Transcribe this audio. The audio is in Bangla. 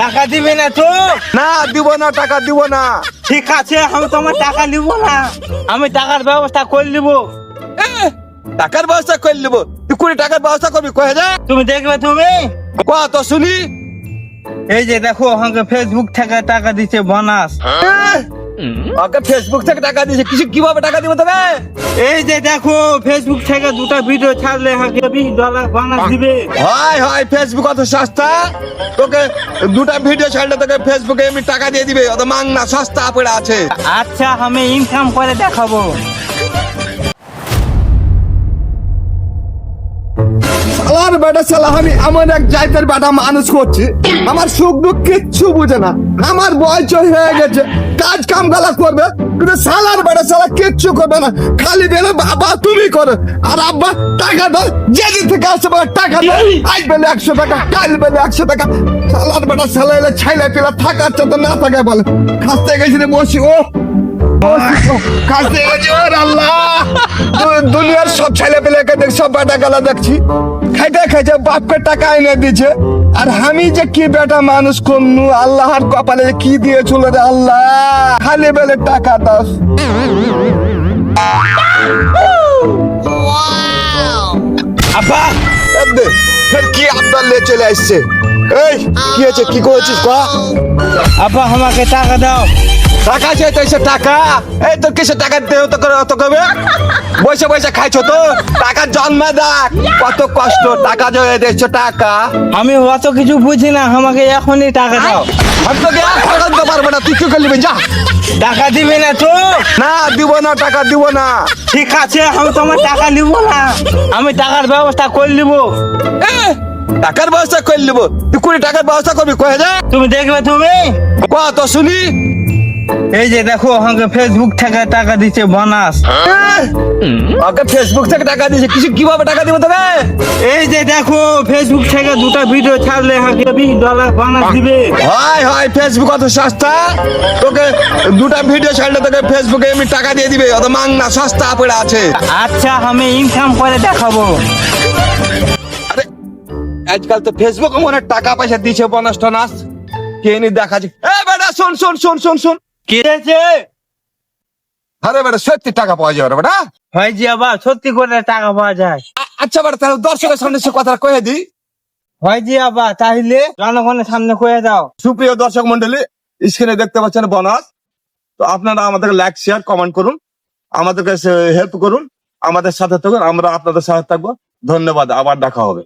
টাকা দিবে না তো? না দিব না, টাকা দিব না। ঠিক আছে, আমি তোমার টাকা নিব না, আমি টাকার ব্যবস্থা করে নিব। এ, টাকার ব্যবস্থা করে নিব? তুই 20 টাকার ব্যবস্থা করবি কয়ে যা। তুমি দেখবে তুমি। কত শুনি? এই যে দেখো, আমাকে ফেসবুক থেকে টাকা দিচ্ছে বোনাস। ওকে ফেসবুক থেকে টাকা দিয়েছে, কিছু কিভাবে টাকা দিব তোকে? এই যে দেখো, ফেসবুক থেকে 2টা ভিডিও ছাড়লে আমাকে $20 বোনাস দিবে। হয় হয়, ফেসবুক অত সস্তা? তোকে 2টা ভিডিও ছাড়লে তোকে ফেসবুকে এমনি টাকা দিয়ে দিবে, অত মাংনা সস্তা পড়ে আছে। আচ্ছা, আমি ইনকাম করে দেখাবো। শালার বেটা, শালা আমি এমন এক জাতের বেটা মানুষ করছি, আমার সুখ দুঃখ কিচ্ছু বুঝে না। আমার বয়স হয়ে গেছে, কাজ কাম গালা করবে, কিন্তু শালার বেটা শালা কিচ্ছু করবে না, খালি বেলে বাবা তুমি করো। আর আব্বা টাকা দাও, যেদিন থেকে আসছে বাবা টাকা দাও, আজ বেলে 100 টাকা, কাল বেলে 100 টাকা। শালার বেটা শালা এলে ছাইলা পেলা থাকার তো না থাকে বলে। খাসতে গেছি রে বসি, ও খাসতে গেছি, ওর আল্লাহ। দুনিয়ার সব ছেলে পেলেকে দেখ, সব বেটা গালা দেখছি, খাইতে খাইতে বাপকে টাকা এনে দিচ্ছে, আর আমি যে কি বেটা মানুষ কমনু, আল্লাহর কপালে যে কি দিয়েছিল রে আল্লাহ, খালি বেলে টাকা দাও। আব্বা, এবে, ফের কি আপনার লে চলে আসছে? এই কি হয়েছে, কি করেছিস ক? আব্বা আমাকে টাকা দাও। টাকা চাইতেছে টাকা? এই তোর কিসে টাকা দেও তো করে অত কবে? বসে বসে খাইছো তো? টাকা জন্মে দেখ কত কষ্ট, টাকা জয়ে দিচ্ছ টাকা। আমি অত কিছু বুঝি না, আমাকে এখনই টাকা দাও। আমি তোকে এখন আনতে পারবো না, তুই কি করবি যা। টাকা দিবে না তো? না দিব না, টাকা দিব না। ঠিক আছে, আমি তোমার টাকা নিব না, আমি টাকার ব্যবস্থা করে নিব। এ, টাকার ব্যবস্থা করে নিব? তুই 20 টাকার ব্যবস্থা করবি কয়ে যা। তুমি দেখবে তুমি। কত শুনি? এই যে দেখো, আমাকে ফেসবুক থেকে টাকা দিচ্ছে বোনাস। ওকে ফেসবুক থেকে টাকা দিয়েছে, কিছু কিভাবে টাকা দিব তোকে? এই যে দেখো, ফেসবুক থেকে 2টা ভিডিও ছাড়লে আমাকে $20 বোনাস দিবে। হয় হয়, ফেসবুক অত সস্তা? তোকে 2টা ভিডিও ছাড়লে তোকে ফেসবুকে এমনি টাকা দিয়ে দিবে, অত মাংনা সস্তা পড়ে আছে। আচ্ছা, আমি ইনকাম করে দেখাবো। আরে আজকাল তো ফেসবুক মনে হয় টাকা পয়সা দিচ্ছে, বোনাস টনাস কে নি দেখাচ্ছে। এ বেটা শোন শোন শোন শোন শোন, কি হয়েছে? আরে বেটা সত্যি টাকা পাওয়া যাবে রে বেটা? হয় জি আবার, সত্যি করে টাকা পাওয়া যায়। আচ্ছা বেটা, তাহলে দর্শকের সামনে সে কথা কয়ে দি। হয় জি আবার, তাহলে জনগণের সামনে কয়ে দাও। সুপ্রিয় দর্শক মন্ডলী, স্ক্রিনে দেখতে পাচ্ছেন বোনাস। তো আপনারা আমাদেরকে লাইক শেয়ার কমেন্ট করুন, আমাদেরকে হেল্প করুন, আমাদের সাথে থাকুন, আমরা আপনাদের সাথে থাকবো। ধন্যবাদ, আবার দেখা হবে।